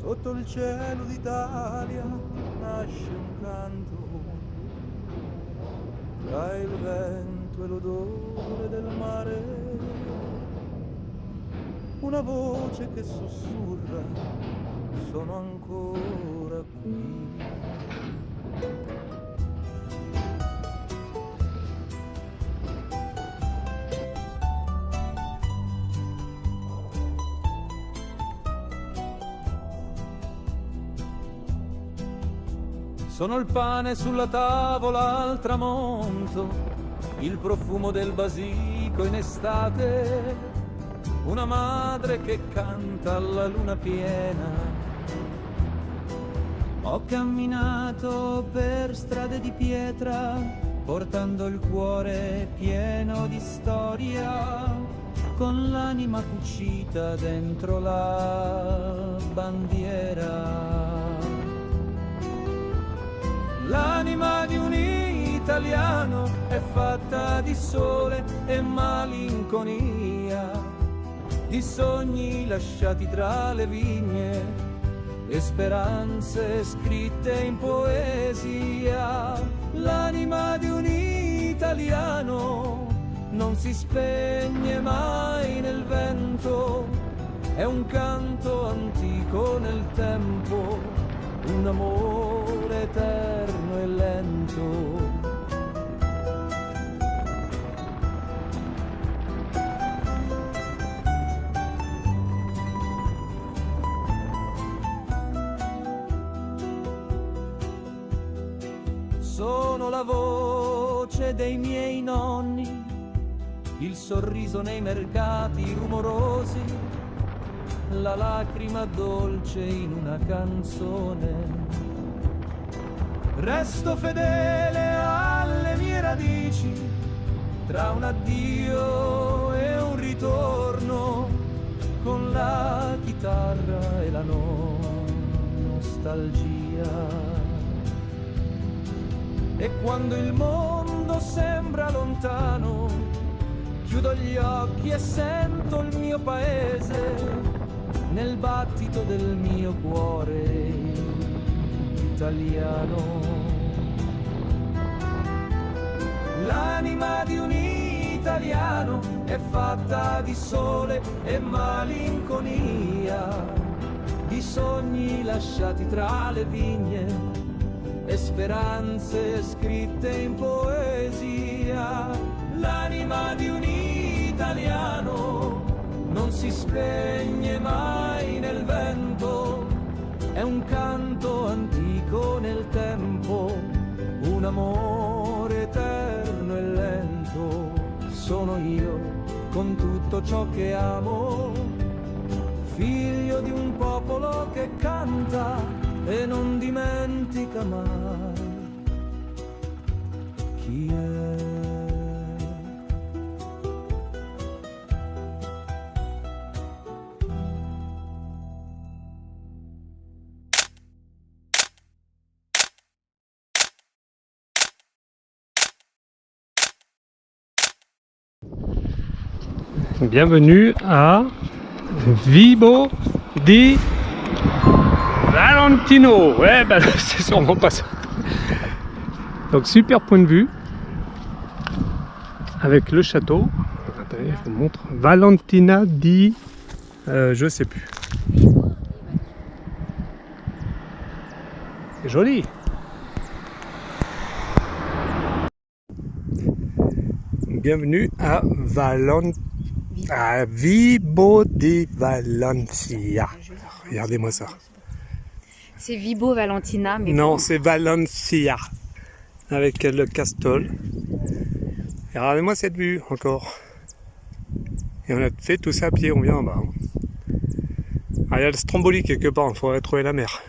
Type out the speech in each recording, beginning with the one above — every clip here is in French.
Sotto il cielo d'Italia nasce un canto, tra il vento e l'odore del mare, una voce che sussurra, sono ancora qui. Sono il pane sulla tavola al tramonto, il profumo del basilico in estate, una madre che canta alla luna piena. Ho camminato per strade di pietra, portando il cuore pieno di storia, con l'anima cucita dentro la bandiera. L'anima di un italiano è fatta di sole e malinconia, di sogni lasciati tra le vigne e speranze scritte in poesia. L'anima di un italiano non si spegne mai nel vento, è un canto antico nel tempo, un amore eterno e lento. Sono la voce dei miei nonni, il sorriso nei mercati rumorosi, la lacrima dolce in una canzone. Resto fedele alle mie radici, tra un addio e un ritorno, con la chitarra e la nostalgia. E quando il mondo sembra lontano, chiudo gli occhi e sento il mio paese nel battito del mio cuore italiano. L'anima di un italiano è fatta di sole e malinconia, di sogni lasciati tra le vigne e speranze scritte in poesia. L'anima di un italiano non si spegne mai nel vento, è un canto antico nel tempo, un amore eterno e lento. Sono io con tutto ciò che amo, figlio di un popolo che canta e non dimentica mai chi è. Bienvenue à Vibo di Valentino. Ouais, bah, c'est sûrement pas ça. Donc super point de vue avec le château. Attendez, je vous montre. Valentina di, je sais plus. C'est joli. Bienvenue à Vibo di Valencia. Regardez-moi ça. C'est Vibo Valentina, mais non, bon. c'est Valencia avec le Castel. Et regardez-moi cette vue encore. Et on a fait tout ça à pied, on vient en bas. Ah, il y a le Stromboli quelque part, il faudrait trouver la mer.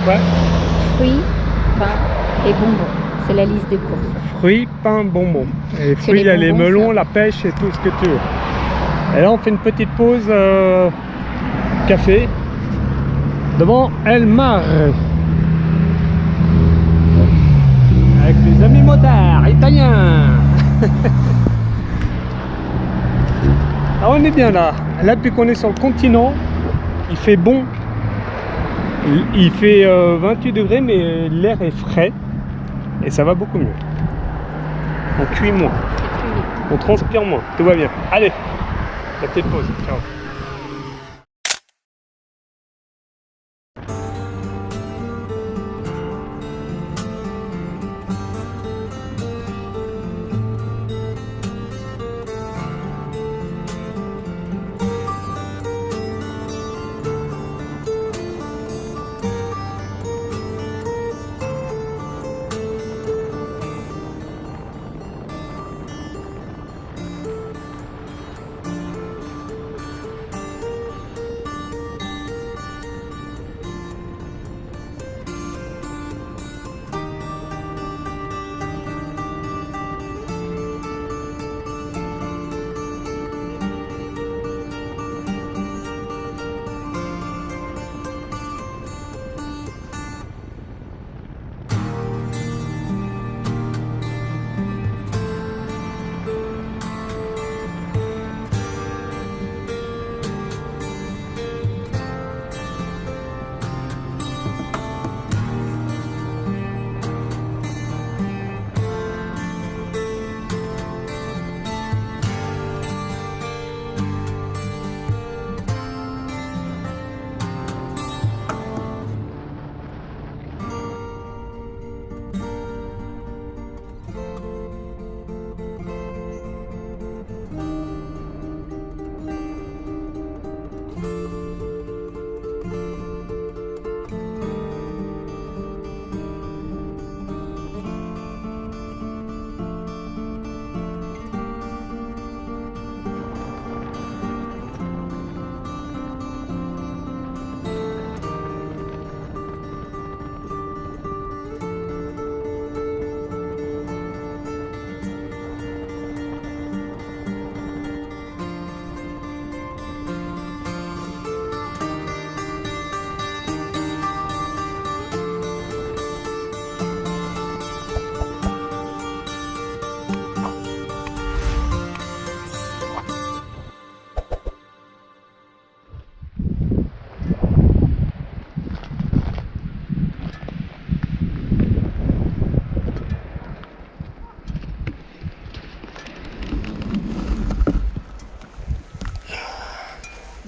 Ouais. Fruits, pain et bonbons. C'est la liste des courses. Fruits, pain, bonbons. Et les fruits, il y a les bonbons, melons, ça. la pêche et tout ce que tu veux. Et là, on fait une petite pause café devant El Mar. Avec les amis motards italiens. Ah, on est bien là. Là, depuis qu'on est sur le continent, il fait bon. Il fait 28 degrés, mais l'air est frais. Et ça va beaucoup mieux. On cuit moins. On transpire moins. Tout va bien. Allez, la petite pause. Ciao.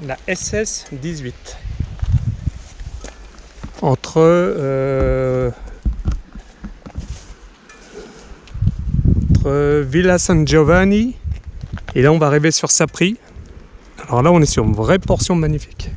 La SS 18 entre Villa San Giovanni et là on va arriver sur Sapri. Alors là on est sur une vraie portion magnifique.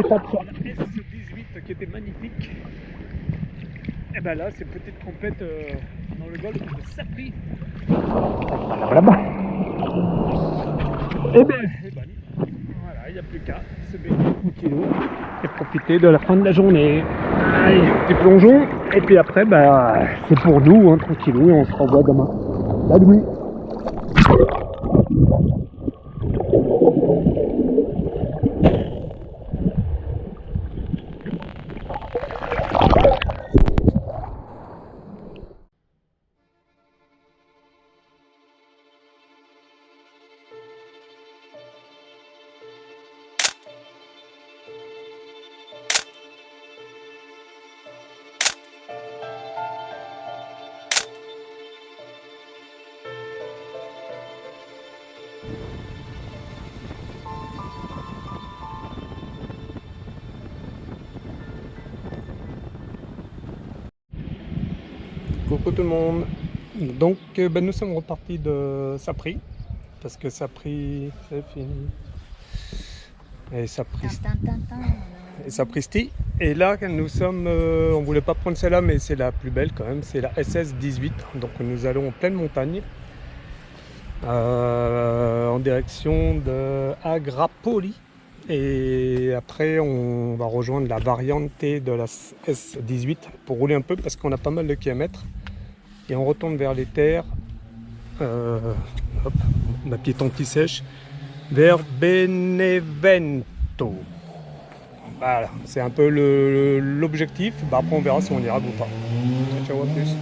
l'étape sur la S18 qui était magnifique. Et ben là, c'est petite compète dans le golfe de Sapri. Là-bas. Et ben, voilà, il n'y a plus qu'à se baigner tranquillou et profiter de la fin de la journée. Allez, petit plongeon. Et puis après, bah, c'est pour nous, hein, tranquillou, et on se revoit demain. La nuit. Coucou tout le monde. Donc nous sommes repartis de Sapri parce que Sapri c'est fini et Sapristi. Et là nous sommes, on voulait pas prendre celle-là mais c'est la plus belle quand même, c'est la SS18. Donc nous allons en pleine montagne en direction de Agrapoli. Et après on va rejoindre la variante de la S18 pour rouler un peu parce qu'on a pas mal de kilomètres. Et on retourne vers les terres, hop, ma petite anti-sèche, vers Benevento. Voilà, c'est un peu l'objectif. Bah, après on verra si on ira ou pas. Ciao, à plus.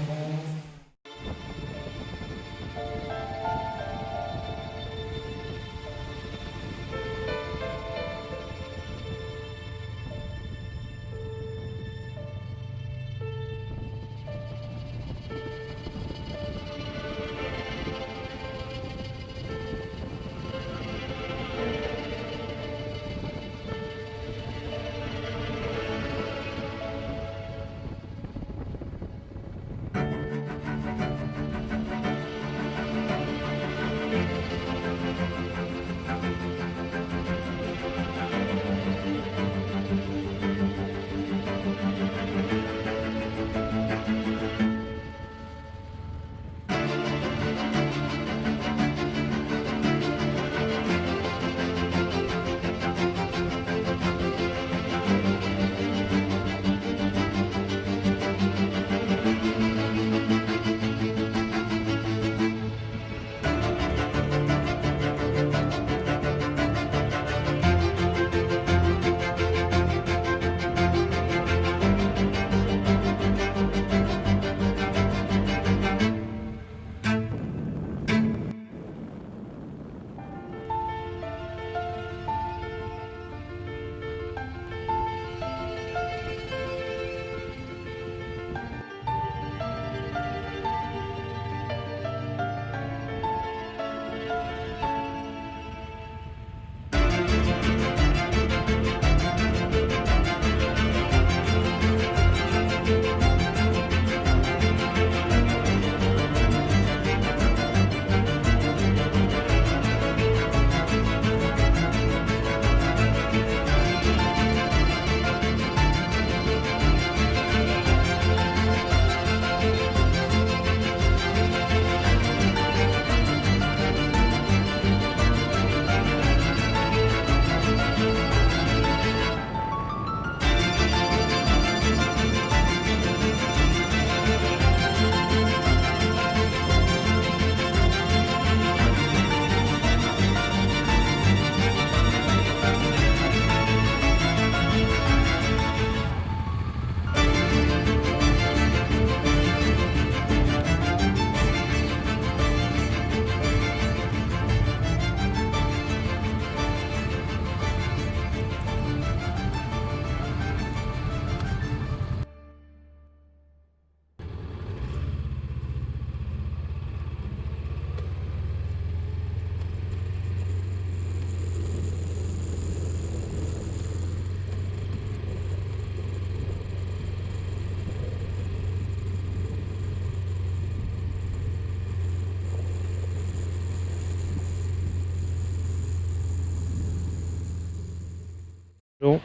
Bon,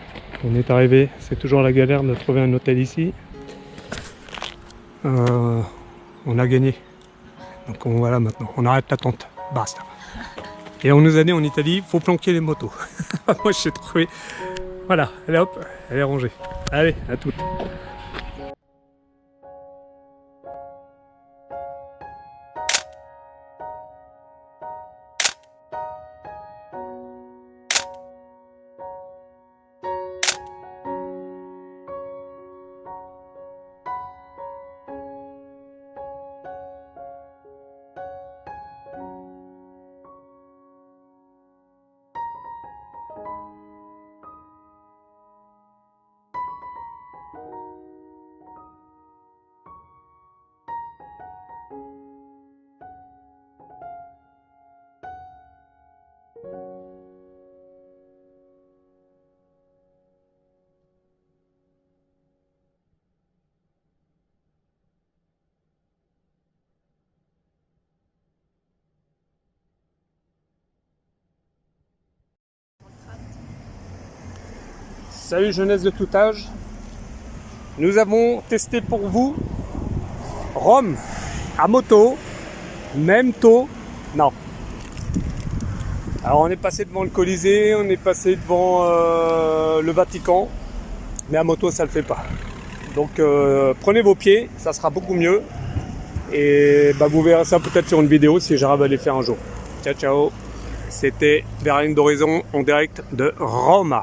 on est arrivé, c'est toujours la galère de trouver un hôtel ici. On a gagné. Donc voilà maintenant, on arrête l'attente, basta. Et on nous a dit en Italie, faut planquer les motos. Moi j'ai trouvé, voilà, allez hop, elle est rangée. Allez, à toutes. Salut jeunesse de tout âge, nous avons testé pour vous Rome à moto, même taux, non. Alors on est passé devant le Colisée, on est passé devant le Vatican, mais à moto ça le fait pas. Donc prenez vos pieds, ça sera beaucoup mieux et bah, vous verrez ça peut-être sur une vidéo si j'arrive à les faire un jour. Ciao ciao, c'était Vers la ligne d'horizon en direct de Rome.